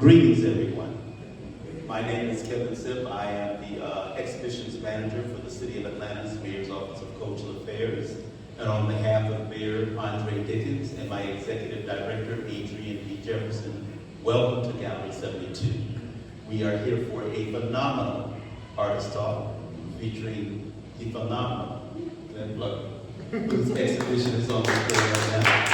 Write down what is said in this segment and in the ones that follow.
Greetings, everyone. My name is Kevin Sipp. I am the exhibitions manager for the City of Atlanta's Mayor's Office of Cultural Affairs. And on behalf of Mayor Andre Dickens and my executive director, Adrian B. Jefferson, welcome to Gallery 72. We are here for a phenomenal artist talk featuring the phenomenal Glenn Fluker, whose exhibition is on display right now.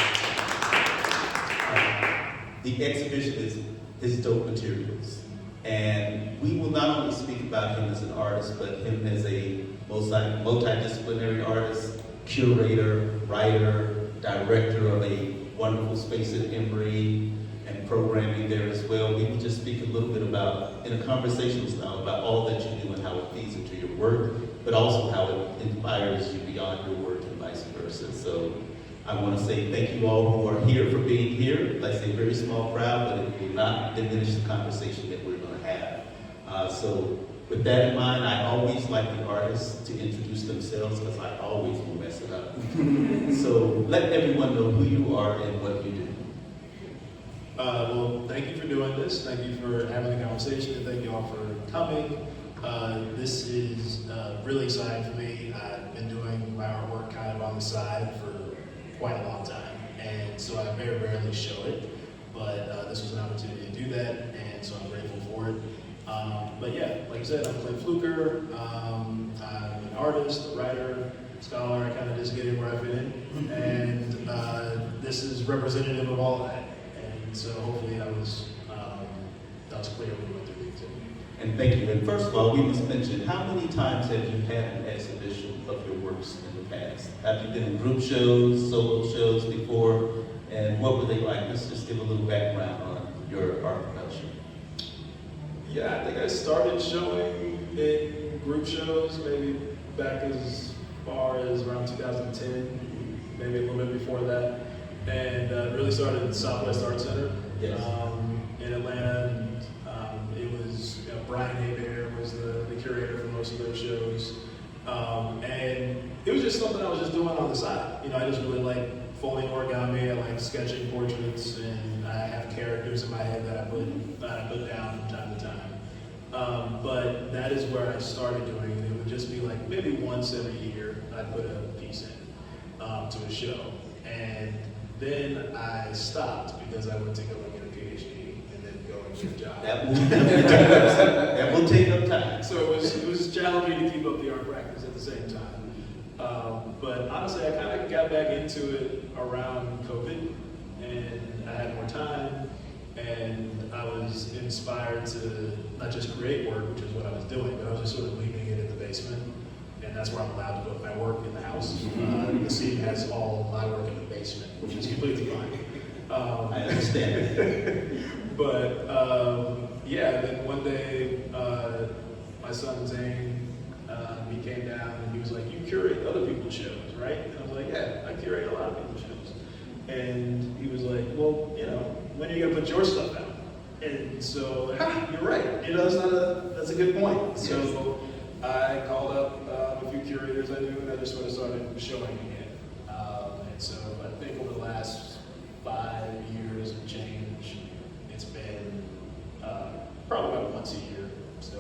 The exhibition is his dope materials. And we will not only speak about him as an artist, but him as a multidisciplinary artist, curator, writer, director of a wonderful space at Emory, and programming there as well. We will just speak a little bit about, in a conversational style, about all that you do and how it feeds into your work, but also how it inspires you beyond your work and vice versa. So I want to say thank you all who are here for being here. Like I say, very small crowd, but it will not diminish the conversation that we're going to have. So with that in mind, I always like the artists to introduce themselves because I always will mess it up. So let everyone know who you are and what you do. Well, thank you for doing this. Thank you for having the conversation, and thank you all for coming. This is really exciting for me. I've been doing my artwork kind of on the side for quite a long time, and so I very rarely show it, but this was an opportunity to do that, and so I'm grateful for it. But yeah, like I said, I'm Kevin Fluker. I'm an artist, a writer, scholar. I kind of just get in where I fit in, and this is representative of all of that. And so hopefully that was clear when we went through these. And thank you. And first of all, we must mention, how many times have you had an exhibition of your works in the past? Have you been in group shows, solo shows before? And what were they like? Let's just give a little background on your art production. Yeah, I think I started showing in group shows maybe back as far as around 2010, maybe a little bit before that. And really started at Southwest Art Center in Atlanta. And it was, Brian Haybear was the curator for most of those shows. And it was just something I was just doing on the side. I just really like folding origami, I like sketching portraits, and I have characters in my head that I put down from time to time. But that is where I started doing it. It would just be like maybe once every year I'd put a piece in to a show. And then I stopped because I went to go and get a PhD and then go and get a job. That will take up time. So it was challenging to keep up the art practice at the same time. But honestly, I kind of got back into it around COVID, and I had more time, and I was inspired to not just create work, which is what I was doing, but I was just sort of leaving it in the basement. And that's where I'm allowed to put my work in the house. The city has all my work in the basement, which is completely fine. I understand. But yeah, then one day my son Zane, he came down and he was like, "You curate other people's shows, right?" And I was like, "Yeah, I curate a lot of people's shows." And he was like, "Well, when are you gonna put your stuff out?" And so, you're right. That's a good point. So I called up a few curators I knew, and I just sort of started showing again. And so I think over the last 5 years and change, it's been probably about once a year. So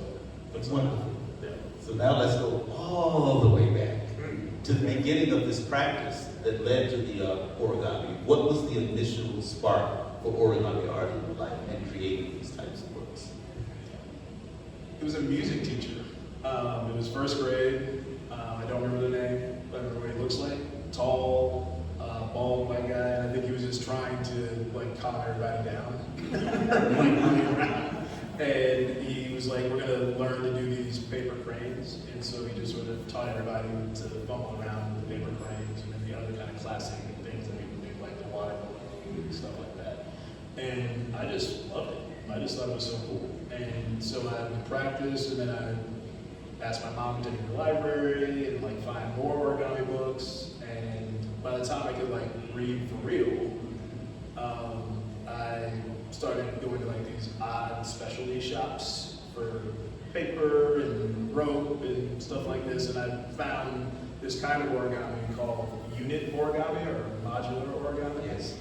It's wonderful. Yeah. So now let's go all the way back to the beginning of this practice that led to the origami. What was the initial spark for origami art in your life and creating these types of works? It was a music teacher. It was first grade. I don't remember the name, but I remember what he looks like. Tall, bald white guy. And I think he was just trying to calm everybody down. And he was like, "We're gonna learn to do these paper cranes." And so he just sort of taught everybody to fumble around with the paper cranes and then the other kind of classic things that people do, like the water balloon and stuff like that. And I just loved it. I just thought it was so cool. And so I would practice, and then I asked my mom to take me to the library and find more origami books. And by the time I could read for real, I started going to these odd specialty shops for paper and rope and stuff like this. And I found this kind of origami called unit origami or modular origami. Yes.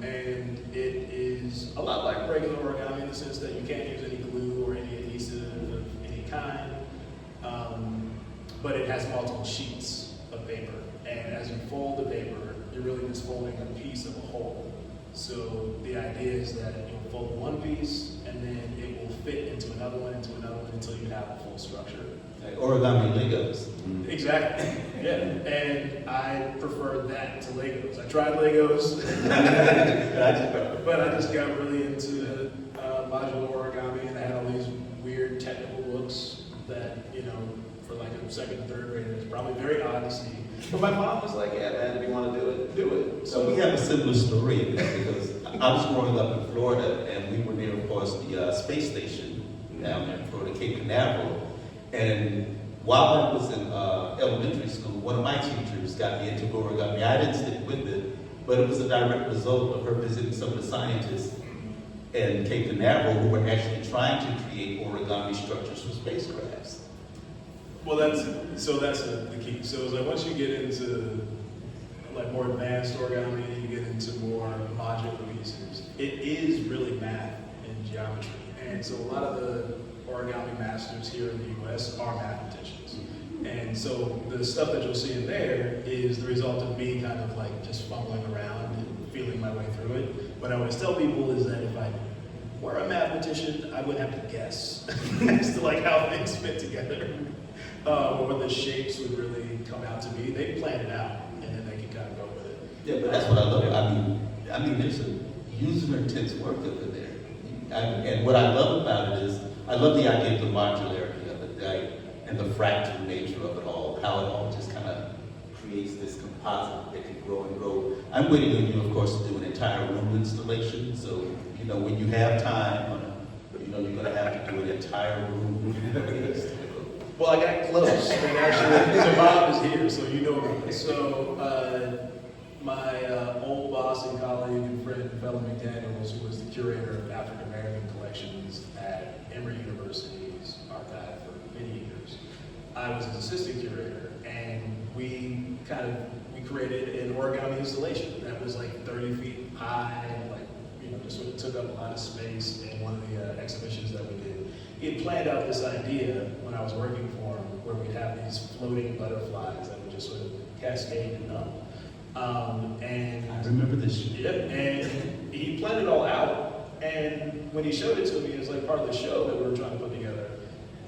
And it is a lot like regular origami. sense that you can't use any glue or any adhesive of any kind. But it has multiple sheets of paper. And as you fold the paper, you're really just folding a piece of a whole. So the idea is that you'll fold one piece, and then it will fit into another one, until you have a full structure. Like origami Legos. Exactly. Yeah. And I prefer that to Legos. I tried Legos, but I just got really into modular origami, and I had all these weird technical books that, for like a second and third grader, it's probably very odd to see. But my mom was like, yeah, man, if you want to do it, do it. So we have a similar story in that because I was growing up in Florida, and we were near, of course, the space station down there in Florida, Cape Canaveral. And while I was in elementary school, one of my teachers got me into origami. I didn't stick with it, but it was a direct result of her visiting some of the scientists in Cape Canaveral who were actually trying to create origami structures for spacecrafts. Well, that's the key. So it's like once you get into like more advanced origami, you get into more modular pieces. It is really math and geometry, and so a lot of the origami masters here in the U.S. are mathematicians. And so the stuff that you'll see in there is the result of me kind of like just fumbling around and feeling my way through it. What I always tell people is that if I were a mathematician, I would have to guess as to like how things fit together. Or what the shapes would really come out to be. They plan it out, and then they can kind of go with it. Yeah, but that's what I love. I mean, there's a user intense work over there. And what I love about it is, I love the idea of the modularity of it, right? And the fractal nature of it all, how it all just kind of creates this composite that can grow and grow. I'm waiting on you, of course, to do an entire room installation. So, when you have time, you're going to have to do an entire room. Well, I got close, and actually, so Bob is here, so you know him. So, my old boss and colleague and friend, fellow McDaniels, who was the curator of African American collections at Emory University's archive for many years, I was his assistant curator, and we created an origami installation that was like 30 feet high, just sort of took up a lot of space in one of the exhibitions that we did. He had planned out this idea when I was working for him, where we'd have these floating butterflies that would just sort of cascade and up. And I remember this. Yeah, and he planned it all out. And when he showed it to me as like part of the show that we were trying to put together,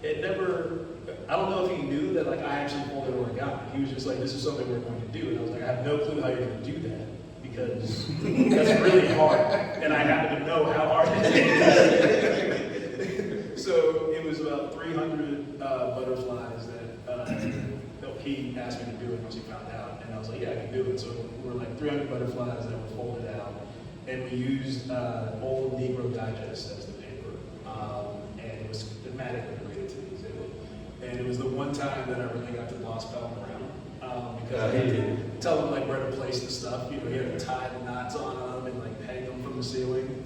I don't know if he knew that like I actually folded origami. He was just like, this is something we're going to do. And I was like, I have no clue how you're going to do that, because that's really hard, and I happen to know how hard it is. So it was about 300 butterflies that he asked me to do it once he found out, and I was like, yeah, I can do it. So we were like 300 butterflies that were folded out, and we used old Negro Digest as the paper, and it was thematically related to the exhibit. And it was the one time that I really got to boss Pelham around. Because I had to tell him like where to place the stuff. He had to tie the knots on them and like hang them from the ceiling.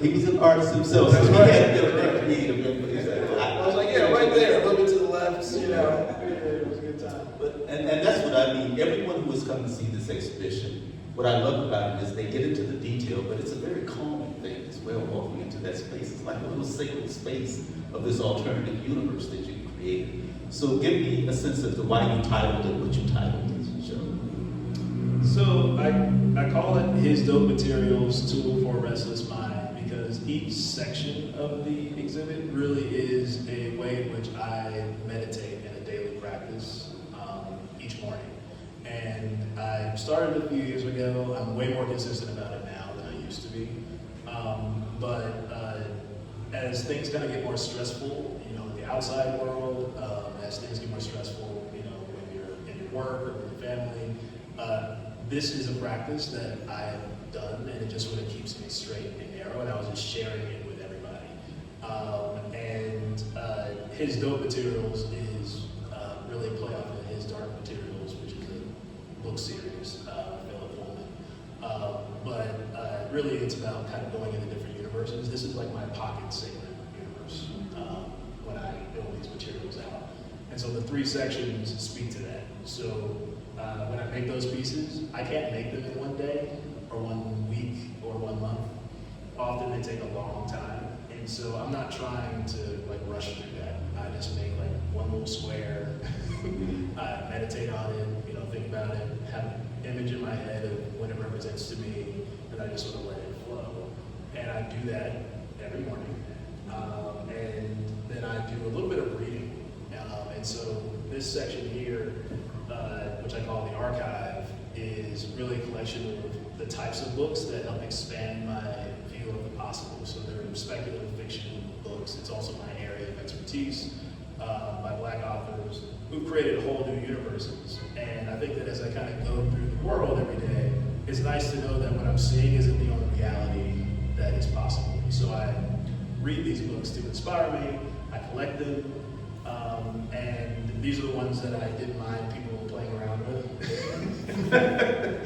He was an artist himself, so he had to be creative. I was like, yeah, right there, a little bit to the left. It was a good time. And that's what I mean. Everyone who has come to see this exhibition, what I love about it is they get into the detail, but it's a very calming thing as well, walking into that space. It's like a little sacred space of this alternative universe that you created. So give me a sense of why you titled it what you titled this show. So I call it His Dope Materials Tool for Restless Mind, because each section of the exhibit really is a way in which I meditate in a daily practice each morning. And I started a few years ago. I'm way more consistent about it now than I used to be. But as things kind of get more stressful, in the outside world, as things get more stressful, when you're in your work or with your family, this is a practice that I have done, and it just sort of keeps me straight and narrow, and I was just sharing it with everybody. His Dope Materials is really a play off of His Dark Materials, which is a book series, Philip Pullman. But really it's about kind of going into different universes. This is like my pocket sacred universe when I build these materials out. And so the 3 sections speak to that. So when I make those pieces, I can't make them in one day or 1 week or 1 month. Often they take a long time. And And so I'm not trying to like rush through that. I just make like one little square, I meditate on it, think about it, have an image in my head of what it represents to me, and I just sort of let it flow. And I do that every morning. And then I do a little bit of reading. And so this section here, which I call the archive, is really a collection of the types of books that help expand my view of the possible. So they're speculative fiction books. It's also my area of expertise by Black authors who created whole new universes. And I think that as I kind of go through the world every day, it's nice to know that what I'm seeing isn't the only reality that is possible. So I read these books to inspire me, I collect them, and these are the ones that I didn't mind people playing around with.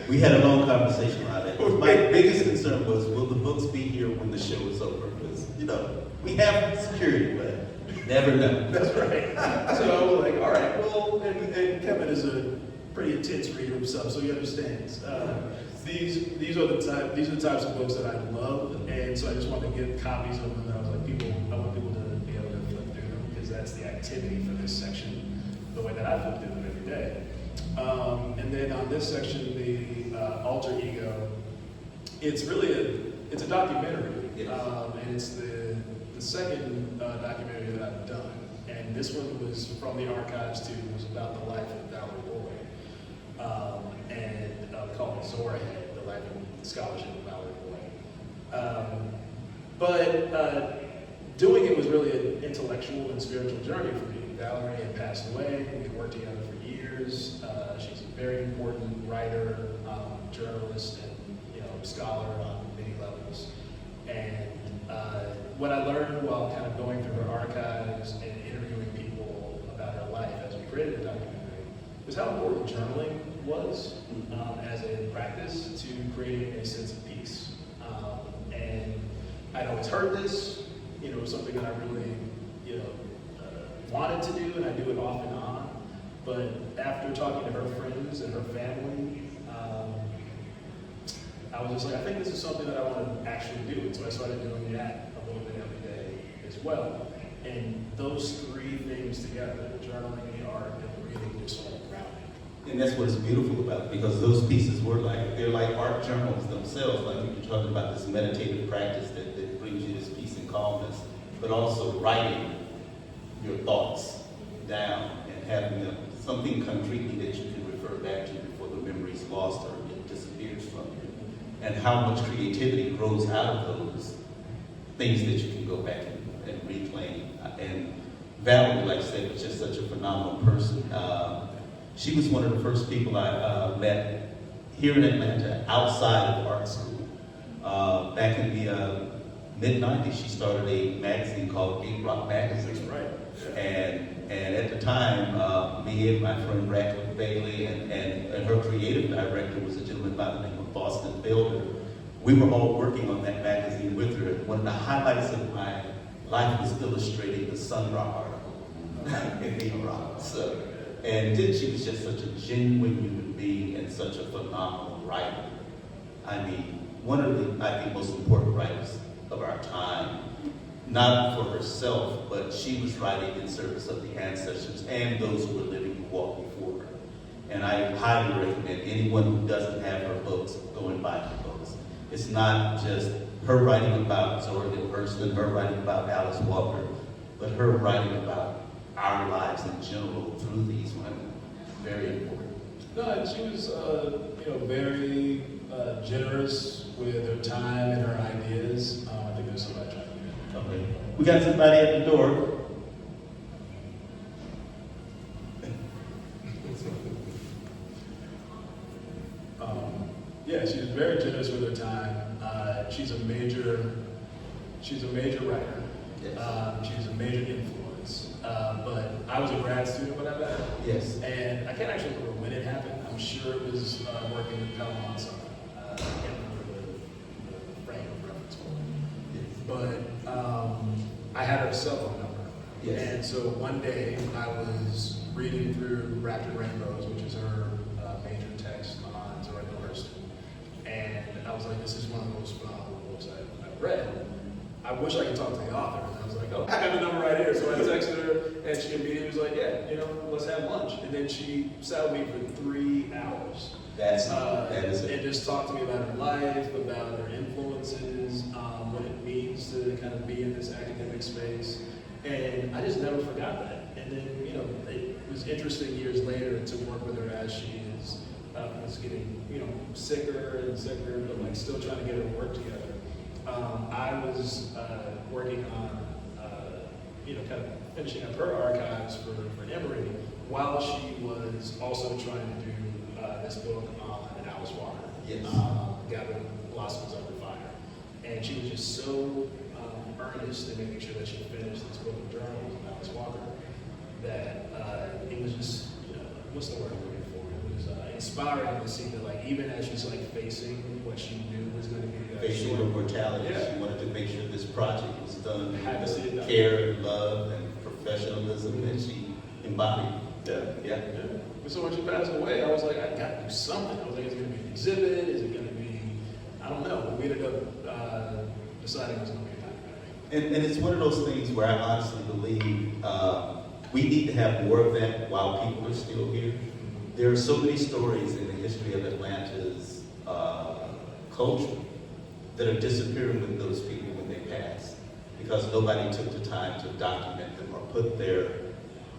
We had a long conversation about that. My biggest concern was, will the books be here when the show is over? Because, we have security, but never know. That's right. So I was like, all right, well, and Kevin is a pretty intense reader himself, so he understands. These are the types of books that I love, and so I just wanted to get copies of them. And I was like, I want people to be able to flip through them because that's the activity for this section, the way that I flip through them every day. And then on this section, the alter ego, it's really a documentary, yes. And it's the second documentary that I've done. And this one was from the archives too. It was about the life of Valerie Boyd, and called it Zora Head, the life and scholarship of Valerie Boyd. But doing it was really an intellectual and spiritual journey for me. Valerie had passed away. We had worked together for years. She's a very important writer, journalist, and scholar on many levels. And what I learned while kind of going through her archives and interviewing people about her life as we created the documentary was how important journaling was as a practice to creating a sense of peace. And I'd always heard this, something that I really, wanted to do, and I do it off and on. But after talking to her friends and her family, I was just like, I think this is something that I want to actually do. And so I started doing that a little bit every day as well. And those three things together, the journaling, the art, and the reading, just sort of grounding. And that's what's beautiful about it, because those pieces they're like art journals themselves. Like you're talking about this meditative practice that brings you this peace and calmness, but also writing your thoughts down and having something concretely that you can refer back to before the memory's lost or it disappears from you. And how much creativity grows out of those things that you can go back and reclaim. And Valerie, like I said, was just such a phenomenal person. She was one of the first people I met here in Atlanta outside of art school. Back in the mid-90s, she started a magazine called Big Rock Magazine. That's right. And at the time, me and my friend Radcliffe Bailey and her creative director was a gentleman by the name of Boston Builder. We were all working on that magazine with her. One of the highlights of my life was illustrating the Sun Ra article in the Rock. And then she was just such a genuine human being and such a phenomenal writer. I mean, one of the, I think, most important writers of our time. Not for herself, but she was writing in service of the ancestors and those who were living who walked before her. And I highly recommend anyone who doesn't have her books go and buy her books. It's not just her writing about Zora Neale Hurston, her writing about Alice Walker, but her writing about our lives in general through these women. Very important. No, and she was, very generous with her time and her ideas. I think there's so much. Okay. We got somebody at the door. Yeah, she was very generous with her time. She's a major writer. Yes. She's a major influence. But I was a grad student when I met her. Yes. And I can't actually remember when it happened. I'm sure it was working with Pelham Summer. I can't remember the frame of reference for it. Yes. But I had her cell phone number. Yes. And so one day I was reading through Rapid Rainbows, which is her major text on Zora Neale Hurston. And I was like, this is one of the most phenomenal books I've read. I wish I could talk to the author. And I was like, oh, I got the number right here. So I texted her, and she immediately was like, yeah, let's have lunch. And then she sat with me for 3 hours. That is it. And just talked to me about her life, about her influences, what it means to kind of be in this academic space. And I just never forgot that. And then, it was interesting years later to work with her as she was getting, sicker and sicker, but like still trying to get her work together. I was working on, kind of finishing up her archives for Emory while she was also trying to do this book on Alice Walker. Yes. Gathering Blossoms Under Fire. And she was just so earnest in making sure that she finished this book of journals on Alice Walker that it was just, what's the word I'm looking for? It was inspiring to see that, like, even as she's like facing what she knew was going to be Facing her mortality, yeah. She wanted to make sure this project was done Had to see it with done. care, love, and professionalism that she embodied. Yeah. So when she passed away, I was like, I got to do something. I was like, is it going to be an exhibit? Is it going to be, I don't know. But we ended up deciding it was going to be a documentary. And it's one of those things where I honestly believe we need to have more of that while people are still here. There are so many stories in the history of Atlanta's culture that are disappearing with those people when they pass because nobody took the time to document them or put their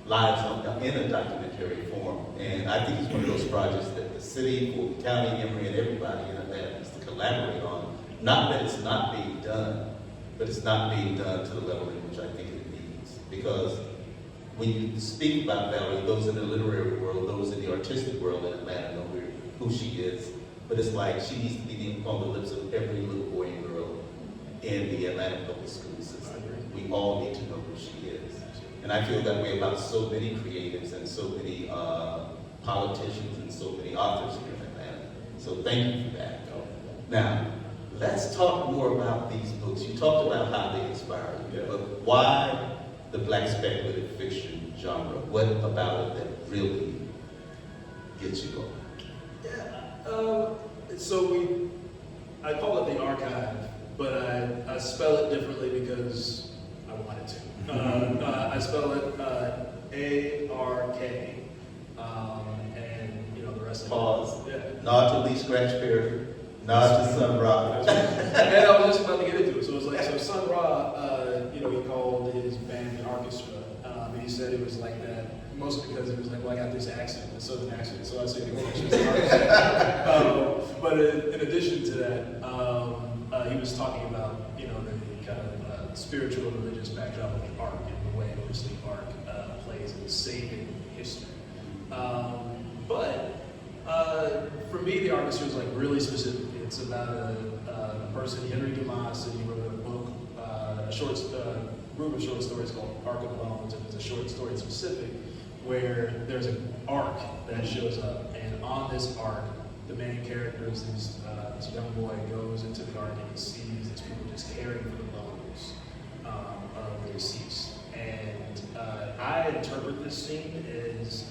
lives in a documentary form. And I think it's one of those projects that the city, Fulton County, Emory, and everybody in Atlanta needs to collaborate on. Not that it's not being done, but it's not being done to the level in which I think it needs. Because when you speak about Valerie, those in the literary world, those in the artistic world in Atlanta know who she is. But it's like she needs to be on the lips of every little boy and girl in the Atlanta public school system. We all need to know who she is. And I feel that way about so many creatives and so many politicians and so many authors here in Atlanta. So thank you for that. Now, let's talk more about these books. You talked about how they inspire you, but why the Black speculative fiction genre? What about it that really gets you going? I call it the archive, but I spell it differently because I wanted to. I spell it A-R-K, and the rest Pause. of it. Yeah. Nod to Lee Scratch Perry. Nod to Sun Ra. And I was just about to get into it. So it was like, Sun Ra, he called his band the orchestra. And he said it was like that mostly because it was like, well, I got this accent, a southern accent, so I say the orchestra. But in addition to that, he was talking about, the kind of spiritual religious backdrop of the arc and the way in which the arc plays in saving history. But for me, the orchestra is like really specific. It's about a person, Henry Dumas, and he wrote a book, group of short stories called Arc of Bones, and it's a short story specific where there's an arc that shows up, and on this arc, the main character is this young boy goes into the arc and he sees these people just caring for the bones of the deceased. And I interpret this scene as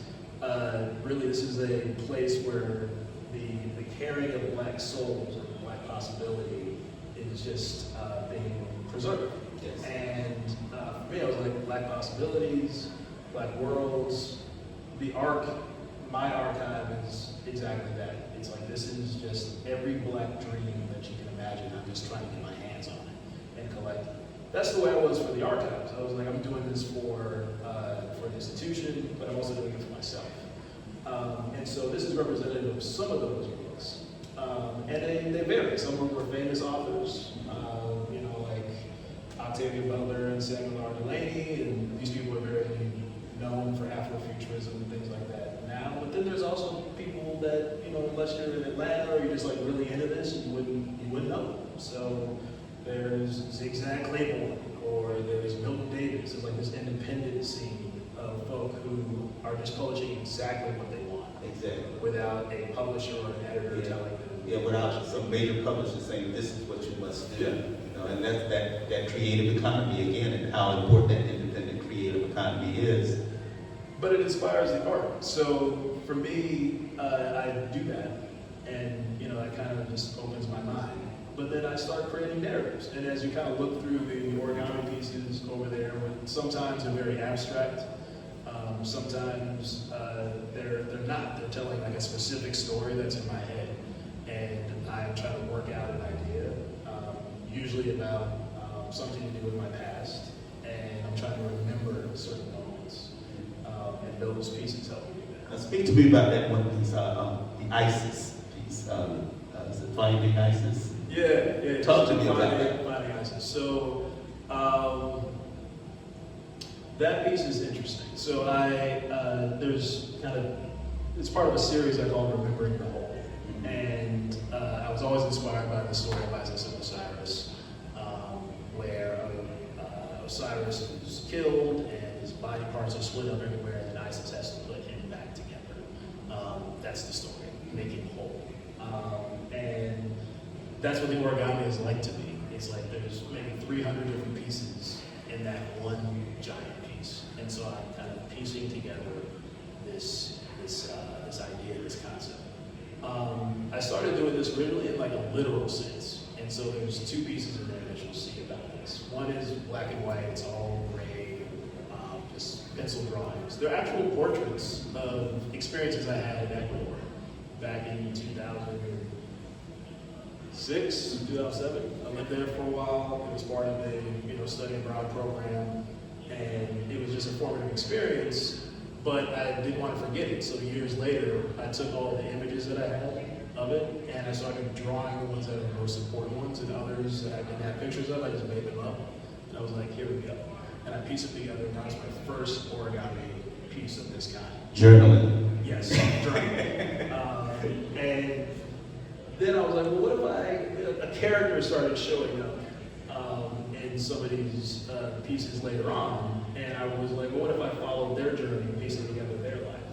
really this is a place where the caring of Black souls or Black possibility is just being preserved. Yes. And for me, I was like, Black possibilities, Black worlds. The arc, my archive is exactly that. It's like, this is just every Black dream that you can imagine. I'm just trying to get my hands on it and collect it. That's the way I was for the archives. I was like, I'm doing this for an institution, but I'm also doing it for myself. And so this is representative of some of those books. And they vary. Some of them were famous authors, like Octavia Butler and Samuel R. Delany, and these people are very known for Afrofuturism and things like that now. But then there's also people that, unless you're in Atlanta or you're just like really into this, you wouldn't know. So there's Zigzag Claiborne, or there's Milton Davis. There's like this independent scene of folk who are just publishing exactly what they want. Exactly. Without a publisher or an editor telling them. Yeah, without some major publisher saying this is what you must do. Yeah. And that's that creative economy again, and how important that independent creative economy is. But it inspires the art. So for me, I do that, and that kind of just opens my mind. but then I start creating narratives. And as you kind of look through the origami pieces over there, sometimes they're very abstract. Sometimes they're not. They're telling like a specific story that's in my head, and I'm trying to work out an idea, usually about something to do with my past, and I'm trying to remember certain moments, and those pieces help me do that. Now speak to me about that one piece, the ISIS piece. Is it Finding ISIS? Yeah. Talk to me about that. Finding ISIS. So that piece is interesting. So there's kind of, it's part of a series I call Remembering the Whole. And I was always inspired by the story of Isis and Osiris, where Osiris is killed and his body parts are split up everywhere, and then Isis has to put him back together. That's the story, making whole. And that's what the origami is like to me. It's like there's maybe 300 different pieces in that one giant piece. And so I'm kind of piecing together this idea, this concept. I started doing this really in like a literal sense. And so there's two pieces in there that you'll see about this. One is black and white, it's all gray, just pencil drawings. They're actual portraits of experiences I had in Ecuador back in 2006, 2007. I lived there for a while. It was part of a study abroad program, and it was just a formative experience. But I didn't want to forget it. So years later, I took all the images that I had of it, and I started drawing the ones that are the most important ones, and others that I didn't have pictures of. I just made them up, and I was like, here we go. And I pieced it together, and that was my first origami piece of this kind. Journaling. Yes, journaling. And then I was like, well, what if a character started showing up in some of these pieces later on, and I was like, well, what if I followed their journey and piecing together their life?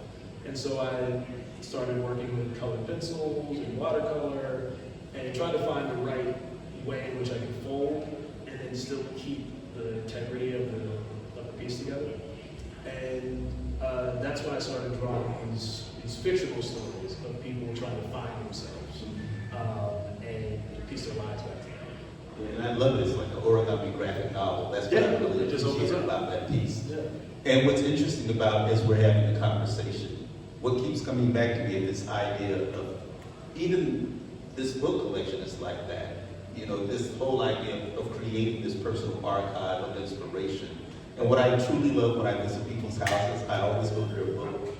And so I started working with colored pencils and watercolor, and trying to find the right way in which I could fold, and then still keep the integrity of the piece together. And that's when I started drawing these fictional stories of people trying to find themselves and piece their lives back together. And I love it. It's like an origami graphic novel. That's what I really appreciate about that piece. Yeah. And what's interesting about as we're having the conversation, what keeps coming back to me is this idea of even this book collection is like that. This whole idea of creating this personal archive of inspiration. And what I truly love when I visit people's houses, I always go to their book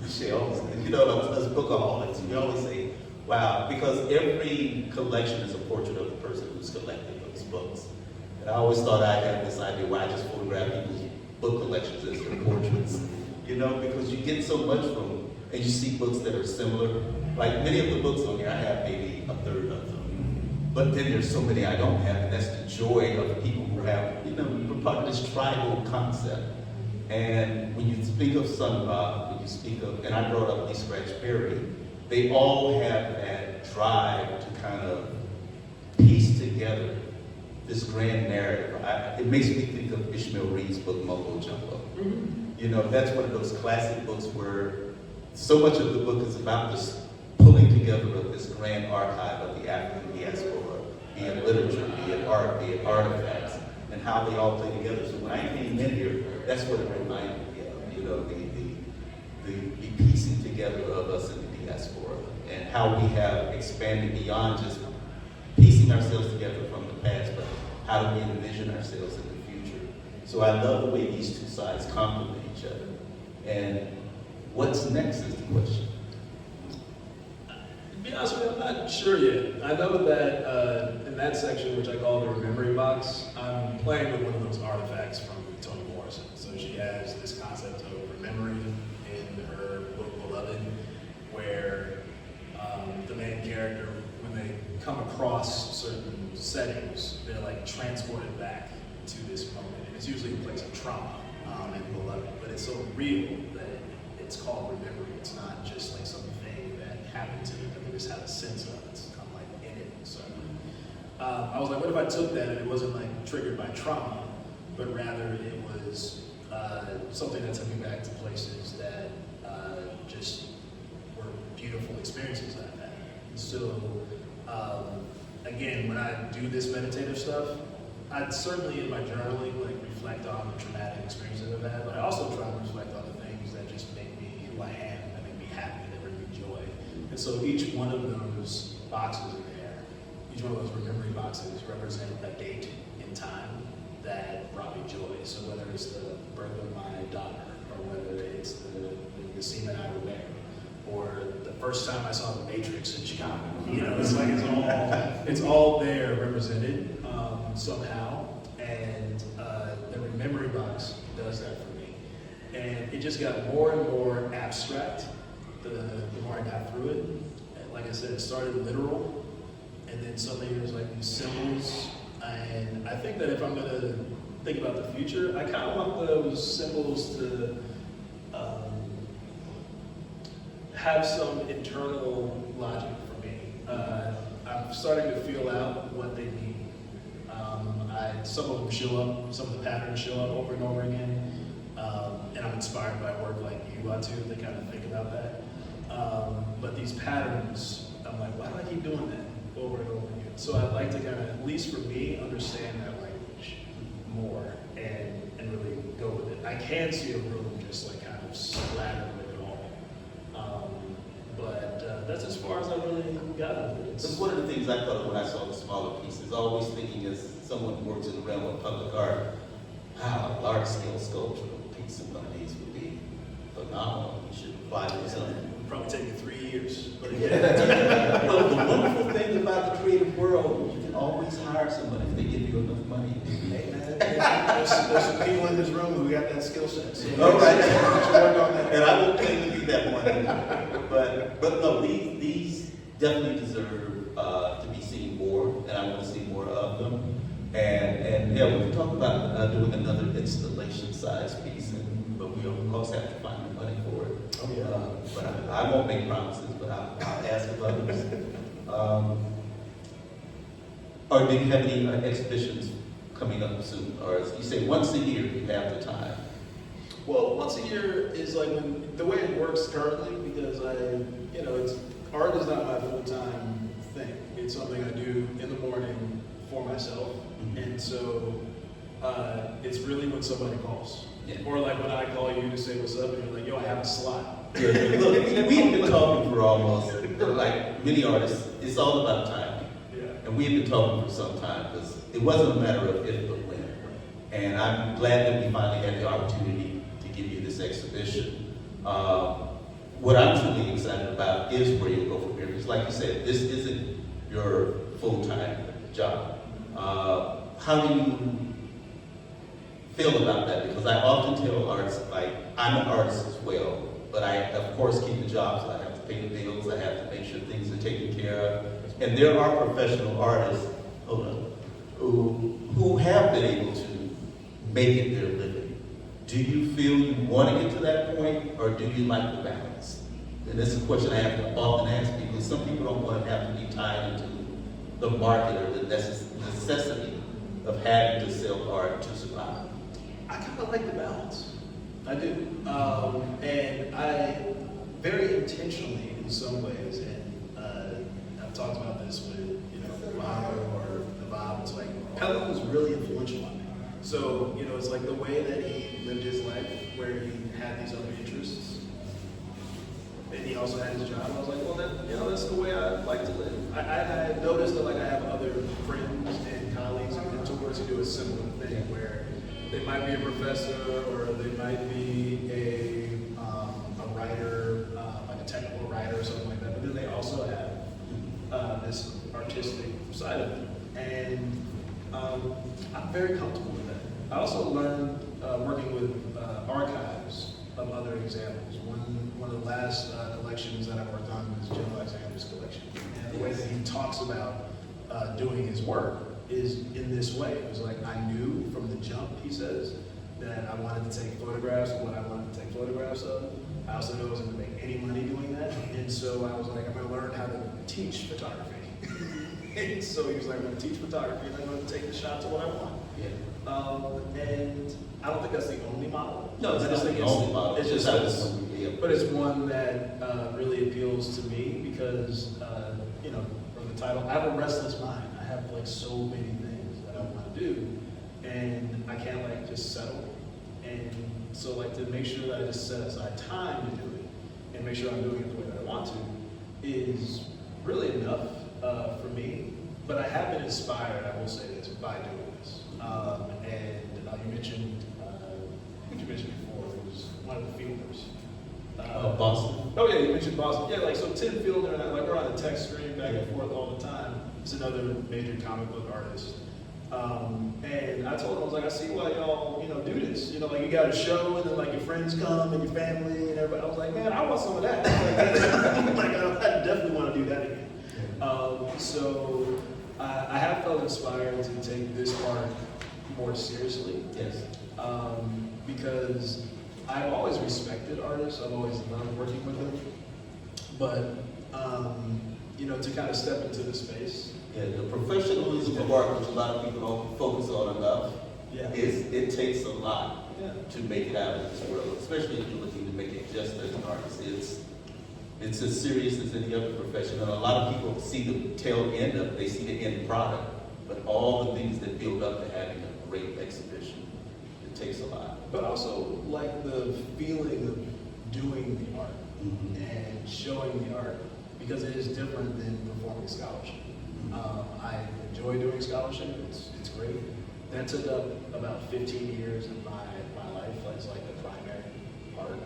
shelves. As bookaholics, we always say, wow, because every collection is a portrait of the person who's collected those books. And I always thought I had this idea where I just photograph people's book collections as their portraits. Because you get so much from them, and you see books that are similar. Like many of the books on here, I have maybe a third of them. But then there's so many I don't have, and that's the joy of the people who have, we're part of this tribal concept. And when you speak of Sun Ra, when you speak of, and I brought up Lee Scratch Perry, they all have that drive to kind of piece together this grand narrative. It makes me think of Ishmael Reed's book, Mumbo Jumbo. Mm-hmm. That's one of those classic books where so much of the book is about this pulling together of this grand archive of the African diaspora, be it literature, be it art, be it artifacts, and how they all play together. So when I came in here, that's what it reminded me of, the piecing together of us in the diaspora, and how we have expanded beyond just piecing ourselves together from the past, but how do we envision ourselves in the future. So I love the way these two sides complement each other. And what's next is the question. To be honest with you, I'm not sure yet. I know that in that section, which I call the Remembering Box, I'm playing with one of those artifacts from Toni Morrison. So she has this concept of remembering in her book Beloved, where the main character, when they come across certain settings, they're like transported back to this moment. And it's usually a place of trauma in Beloved, but it's so real that it's called remembering. It's not just like something that happened to me that we just have a sense of. It's kind of like in it. So I was like, what if I took that and it wasn't like triggered by trauma, but rather it was something that took me back to places that just were beautiful experiences I've had. And so again, when I do this meditative stuff, I'd certainly in my journaling like reflect on the traumatic experiences I've had, but I also try to reflect on the things that just make me who I am, that make me happy, that bring me joy. And so each one of those boxes in there, each one of those memory boxes represent a date in time that brought me joy. So whether it's the birth of my daughter, or whether it's the semen I would marry, or the first time I saw The Matrix in Chicago. It's like it's all there represented somehow, and the memory box does that for me. And it just got more and more abstract the more I got through it. And like I said, it started literal, and then suddenly there's like these symbols. And I think that if I'm gonna think about the future, I kind of want those symbols to have some internal logic for me. I'm starting to feel out what they mean. Some of them show up, some of the patterns show up over and over again, and I'm inspired by work like you are too, to kind of think about that. But these patterns, I'm like, why do I keep doing that over and over again? So I'd like to kind of, at least for me, understand that language more and really go with it. I can see a room just like kind of splattered with it all. But that's as far as I really got of it. That's one of the things I thought of when I saw the smaller pieces. Always thinking as someone who works in the realm of public art, wow, a large-scale sculpture piece of one of these would be phenomenal. You should apply to something. It'd probably take you 3 years. But yeah. Well, the wonderful thing about the creative world, you can always hire someone if they give you enough money. Hey, man, there's some people in this room who got that skill set. So all right. Work on that. And I won't claim to be that one. But no, these definitely deserve to be seen more, and I want to see more of them. And yeah, we can talk about doing another installation size piece, but we of course have to find the money for it. Oh, yeah. But I won't make promises, but I'll ask of others. Or do you have any exhibitions coming up soon? Or as you say, once a year you have the time? Well, once a year is like the way it works currently, because art is not my full-time thing. It's something I do in the morning for myself. Mm-hmm. And so it's really when somebody calls. Yeah. Or like when I call you to say what's up, and you're like, yo, I have a slot. Yeah, look, we've been talking for almost, like many artists, it's all about timing. Yeah. And we've been talking for some time, because it wasn't a matter of if but when. And I'm glad that we finally had the opportunity to give you this exhibition. What I'm truly excited about is where you'll go from here. Because like you said, this isn't your full-time job. How do you feel about that? Because I often tell artists, like, I'm an artist as well, but I, of course, keep the jobs. I have to pay the bills. I have to make sure things are taken care of. And there are professional artists who have been able to make it their living. Do you feel you want to get to that point, or do you like the balance? And this is a question I have to often ask people. Some people don't want to have to be tied into the market or the necessity of having to sell art to survive. I kind of like the balance. I do. And I very intentionally, in some ways, and I've talked about this with Fluker or Bob. It's like Pelham was really influential on me. So it's like the way that he lived his life, where he had these other interests, and he also had his job. I was like, well, that's the way I like to live. I noticed that I have other friends and colleagues and mentors who do a similar thing, where they might be a professor or they might be a writer, like a technical writer or something like that. But then they also have this artistic side of it, and I'm very comfortable with that. I also learned working with archives of other examples. One of the last collections that I worked on was Jim Alexander's collection, and the way that he talks about doing his work is in this way. It was like, I knew from the jump, he says, that I wanted to take photographs of what I wanted to take photographs of. I also knew I wasn't going to make any money doing that, and so I was like, I'm going to learn how to teach photography. And so he was like, I'm going to teach photography, and I'm going to take the shots of what I want. Yeah. And I don't think that's the only model. No, it's not the only model. It's just, yeah. But it's one that really appeals to me because, from the title, I have a restless mind. have like so many things that I want to do, and I can't like just settle. And so like to make sure that I just set aside time to do it, and make sure I'm doing it the way that I want to, is really enough for me. But I have been inspired, I will say this, by doing this. You mentioned, I think you mentioned before, it was one of the fielders. Boston. Oh yeah, you mentioned Boston. Yeah, like so Tim Fielder and I, like we're on a text stream back and forth all the time. He's another major comic book artist. And I told him, I was like, I see why y'all, do this. Like you got a show and then like your friends come and your family and everybody. I was like, man, I want some of that. I definitely want to do that again. So I have felt inspired to take this part more seriously. Yes. Because I've always respected artists. I've always loved working with them. But, to kind of step into the space. Yeah, the professionalism of art, which a lot of people don't focus on enough, it takes a lot to make it out of this world, especially if you're looking to make it just as an artist. It's as serious as any other profession. And a lot of people see the tail end of it, they see the end product, but all the things that build up to having a great exhibition, it takes a lot. But also, like the feeling of doing the art and showing the art, because it is different than performing scholarship. I enjoy doing scholarship, it's great. That took up about 15 years of my life as like the primary part.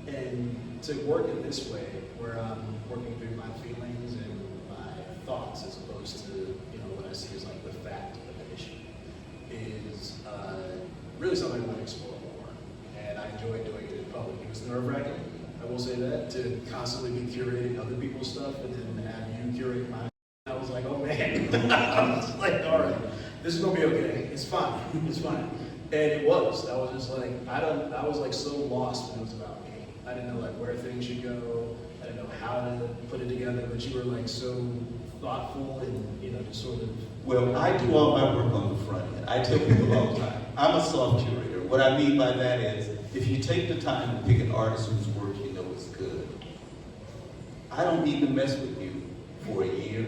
And to work in this way, where I'm working through my feelings and my thoughts as opposed to, what I see as like the fact of the issue, is really something I want to explore more. And I enjoy doing it in public. It was nerve-wracking, I will say that, to constantly be curating other people's stuff and then have you curate mine. I was like, oh man, I was like, all right, this is gonna be okay. It's fine, it's fine. And it was. I was just like, I was like so lost when it was about me. I didn't know like where things should go. I didn't know how to put it together. But you were like so thoughtful and just sort of. Well, I do all my work on the front end. I tell people all the time, I'm a soft curator. What I mean by that is, if you take the time to pick an artist whose work you know is good, I don't need to mess with you for a year.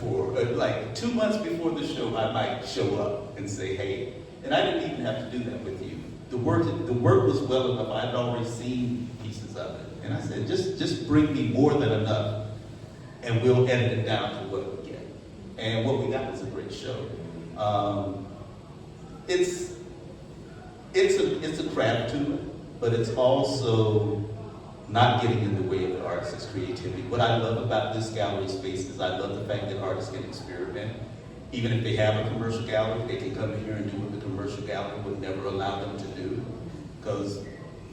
For like 2 months before the show, I might show up and say, hey, and I didn't even have to do that with you. The work was well enough. I'd already seen pieces of it. And I said, just bring me more than enough, and we'll edit it down to what we get. And what we got was a great show. It's a craft to it, but it's also not getting in the way of the artist's creativity. What I love about this gallery space is I love the fact that artists can experiment. Even if they have a commercial gallery, they can come in here and do what the commercial gallery would never allow them to do. Because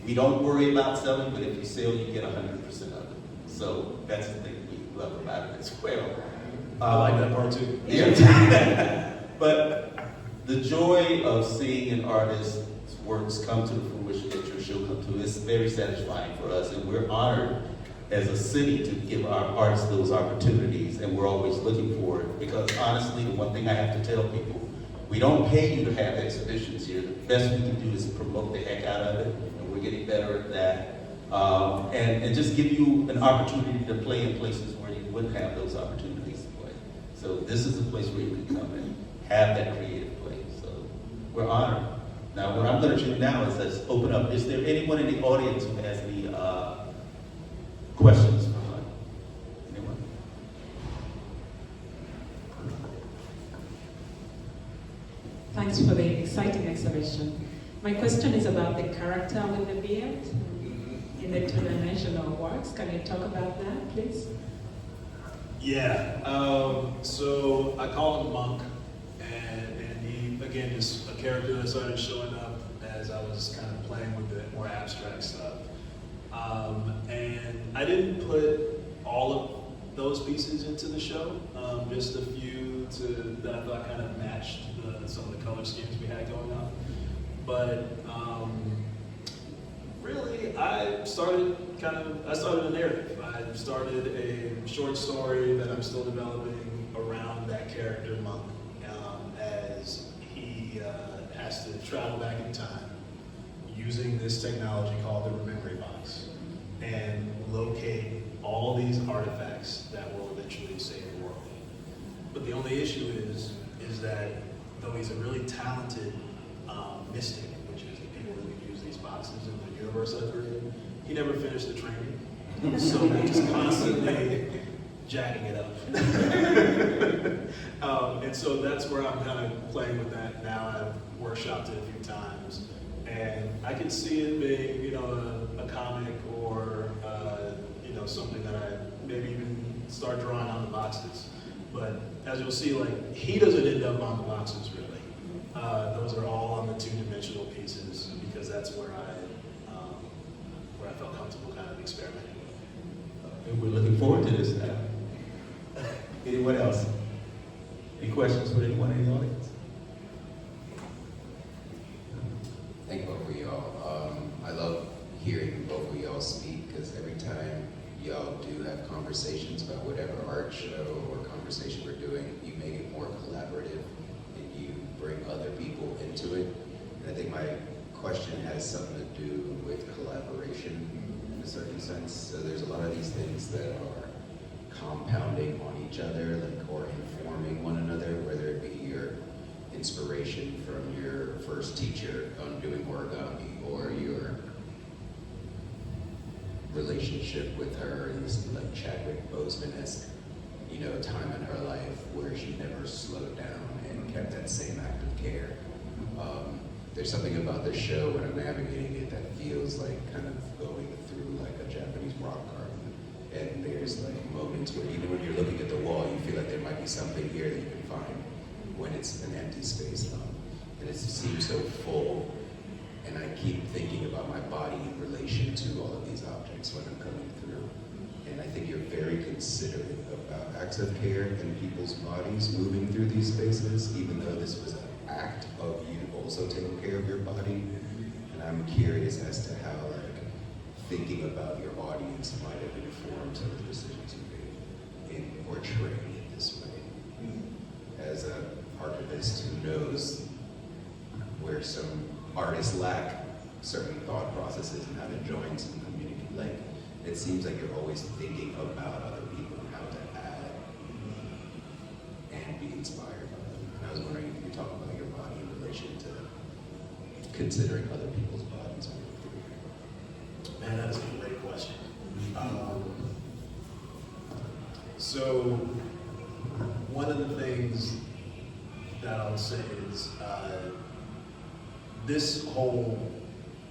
we don't worry about selling, but if you sell, you get 100% of it. So that's the thing we love about it as well. I like that part too. Yeah. But the joy of seeing an artist's works come to the fruition that your show come to is very satisfying for us, and we're honored as a city to give our artists those opportunities, and we're always looking for it. Because honestly, the one thing I have to tell people, we don't pay you to have exhibitions here. The best we can do is promote the heck out of it, and we're getting better at that. And just give you an opportunity to play in places where you wouldn't have those opportunities to play. So this is a place where you can come and have that creative play. So we're honored. Now, what I'm going to do now is let's open up. Is there anyone in the audience who has any questions for Hunt? Anyone? Thanks for the exciting exhibition. My question is about the character with the beard in the two-dimensional works. Can you talk about that, please? Yeah. So I call him Monk, and he, again, is a character that started showing up as I was kind of playing with the more abstract stuff. And I didn't put all of those pieces into the show, just a few that I thought kind of matched some of the color schemes we had going on. But really, I started a narrative. I started a short story that I'm still developing around that character Monk, as he has to travel back in time using this technology called the Memory Box and locate all these artifacts that will eventually save the world. But the only issue is that though he's a really talented mystic, which is the people who use these boxes in the universe I've created, he never finished the training. So we're just constantly jacking it up. And so that's where I'm kind of playing with that now. I've workshopped it a few times. And I can see it being, you know, a comic or, you know, something that I maybe even start drawing on the boxes. But as you'll see, like, he doesn't end up on the boxes, really. Those are all on the two-dimensional pieces because that's where I felt comfortable kind of experimenting. And we're looking forward to this now. Anyone else? Any questions for anyone in the audience? Thank both of y'all. I love hearing both of y'all speak because every time y'all do have conversations about whatever art show or conversation we're doing, you make it more collaborative and you bring other people into it. And I think my question has something to do with collaboration in a certain sense. So there's a lot of these things that are compounding on each other, like, or informing one another, whether it be your inspiration from your first teacher on doing origami, or your relationship with her in this like Chadwick Boseman-esque, you know, time in her life where she never slowed down and kept that same act of care. There's something about this show when I'm navigating it that feels like kind of going through like a Japanese rock garden. And there's like moments where even when you're looking at the wall, you feel like there might be something here that you can find when it's an empty space. And it seems so full. And I keep thinking about my body in relation to all of these objects when I'm coming through. And I think you're very considerate about acts of care in people's bodies moving through these spaces, even though this was an act of you also taking care of your body. And I'm curious as to how like thinking about your audience might have informed some of the decisions you made in portraying it this way. As an archivist who knows where some artists lack certain thought processes and how to join some community, like it seems like you're always thinking about other people and how to add and be inspired by them. And I was wondering if you could talk about your body in relation to considering other people's bodies. Man, that is a great question. So one of the things that I'll say is this whole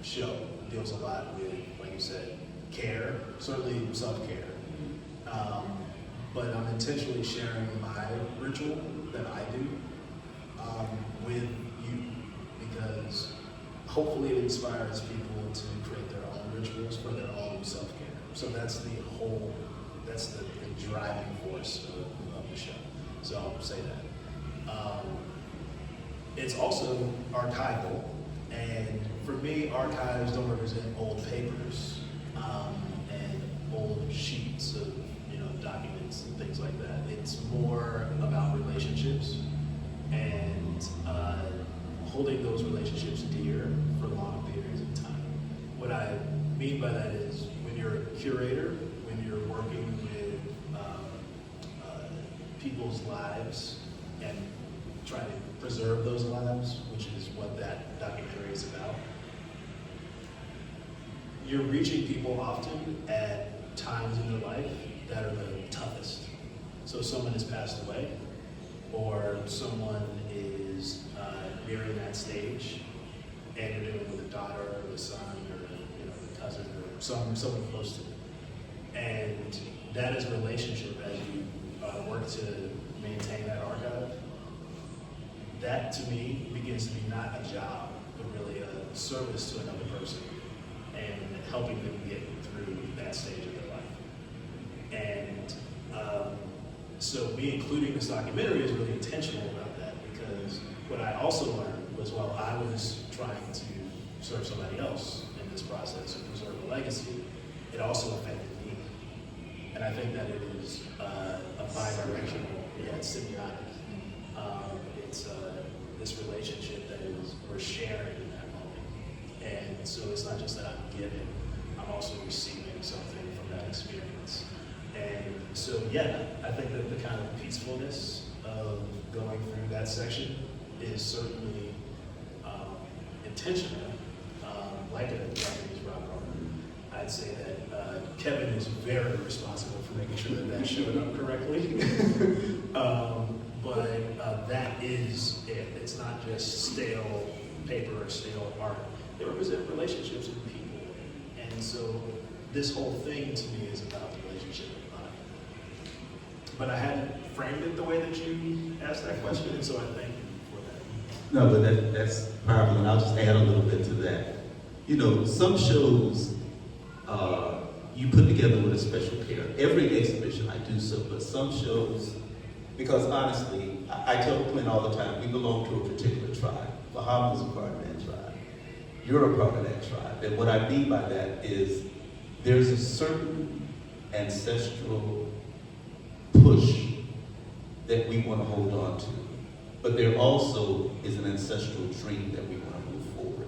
show deals a lot with, like you said, care, certainly self-care. But I'm intentionally sharing my ritual that I do with you because hopefully it inspires people to create their own rituals for their own self-care. So that's the driving force of the show. So I'll say that. It's also archival, and for me, archives don't represent old papers and old sheets of documents and things like that. It's more about relationships and holding those relationships dear for long periods of time. What I mean by that is when you're a curator, when you're working with people's lives and trying to preserve those lives, which is what that documentary is about, you're reaching people often at times in their life that are the toughest. So someone has passed away, or someone is nearing that stage, and you're dealing with a daughter or a son or a cousin or someone close to you. And that is a relationship as you work to maintain that archive. That to me begins to be not a job, but really a service to another person and helping them get through that stage of their life. And so me including this documentary is really intentional about that, because what I also learned was while I was trying to serve somebody else in this process and preserve a legacy, it also affected me. And I think that it is a bi-directional, it's symbiotic. It's this relationship that we're sharing in that moment. And so it's not just that I'm giving, I'm also receiving something from that experience. And so, yeah, I think that the kind of peacefulness of going through that section is certainly intentional, like a Japanese rock art. I'd say that Kevin is very responsible for making sure that that showed up correctly. But that is it. It's not just stale paper or stale art. They represent relationships with people. And so this whole thing to me is about the relationship with money. But I hadn't framed it the way that you asked that question, and so I thank you for that. No, but that's powerful, and I'll just add a little bit to that. You know, some shows you put together with a special care. Every exhibition I do so, but some shows, because honestly, I tell Clint all the time, we belong to a particular tribe. Bahamas is a part of that tribe. You're a part of that tribe. And what I mean by that is there's a certain ancestral push that we want to hold on to. But there also is an ancestral dream that we want to move forward.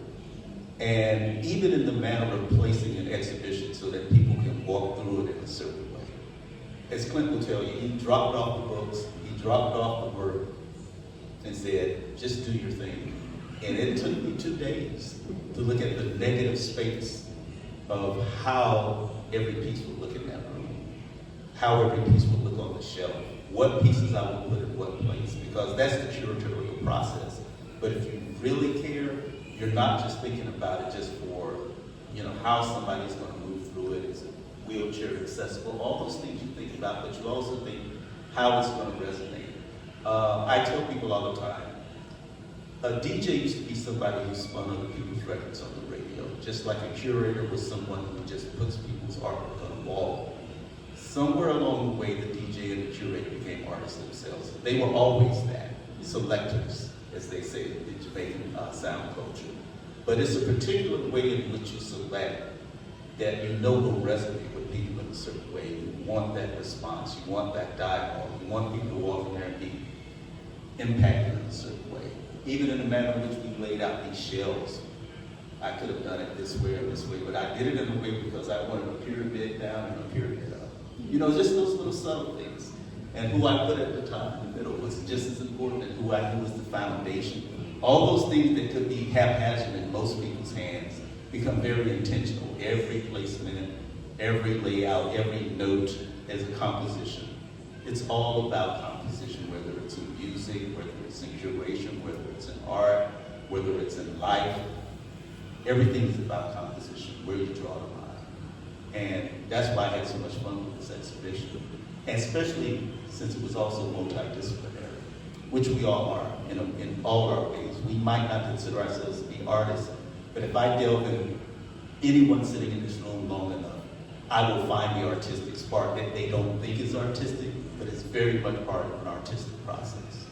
And even in the manner of placing an exhibition so that people can walk through it in a certain way. As Clint will tell you, he dropped off the books, he dropped off the work, and said, just do your thing. And it took me 2 days to look at the negative space of how every piece would look in that room, how every piece would look on the shelf, what pieces I would put in what place, because that's the curatorial process. But if you really care, you're not just thinking about it just for, you know, how somebody's going to move through it. Is it wheelchair accessible? All those things you think about, but you also think how it's going to resonate. I tell people all the time, a DJ used to be somebody who spun other people's records on the radio, just like a curator was someone who just puts people's artwork on a wall. Somewhere along the way, the DJ and the curator became artists themselves. They were always that, selectors, as they say in the Jamaican sound culture. But it's a particular way in which you select that you know will resonate with people in a certain way. You want that response, you want that dialogue, you want people to walk in there and be impacted in a certain way. Even in the manner in which we laid out these shelves. I could have done it this way or this way, but I did it in a way because I wanted a pyramid down and a pyramid up. You know, just those little subtle things. And who I put at the top in the middle was just as important, and who I knew was the foundation. All those things that could be haphazard in most people's hands become very intentional. Every placement, every layout, every note as a composition. It's all about composition, whether it's in music, whether it's in curation, whether it's in art, whether it's in life. Everything is about composition, where you draw the line. And that's why I had so much fun with this exhibition. And especially since it was also multidisciplinary, which we all are in all our ways. We might not consider ourselves to be artists, but if I delve in anyone sitting in this room long enough, I will find the artistic spark that they don't think is artistic, but it's very much part of an artistic process.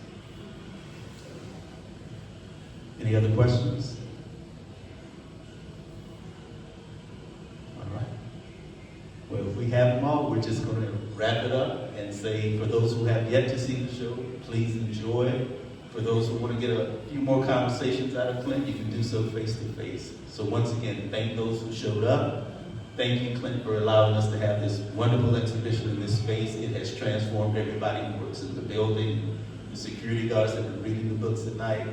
Any other questions? All right. Well, if we have them all, we're just going to wrap it up and say, for those who have yet to see the show, please enjoy. For those who want to get a few more conversations out of Clint, you can do so face to face. So once again, thank those who showed up. Thank you, Clint, for allowing us to have this wonderful exhibition in this space. It has transformed everybody who works in the building. The security guards that are reading the books at night.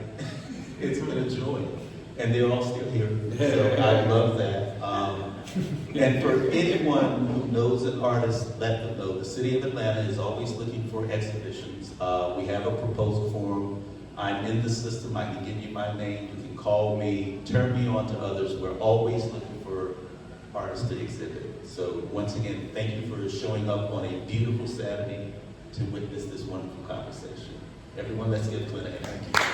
It's been a joy. And they're all still here. So I love that. And for anyone who knows an artist, let them know. The City of Atlanta is always looking for exhibitions. We have a proposal form. I'm in the system. I can give you my name. You can call me. Turn me on to others. We're always looking for artists to exhibit. So once again, thank you for showing up on a beautiful Saturday to witness this wonderful conversation. Everyone, let's give Clint a hand. Thank you.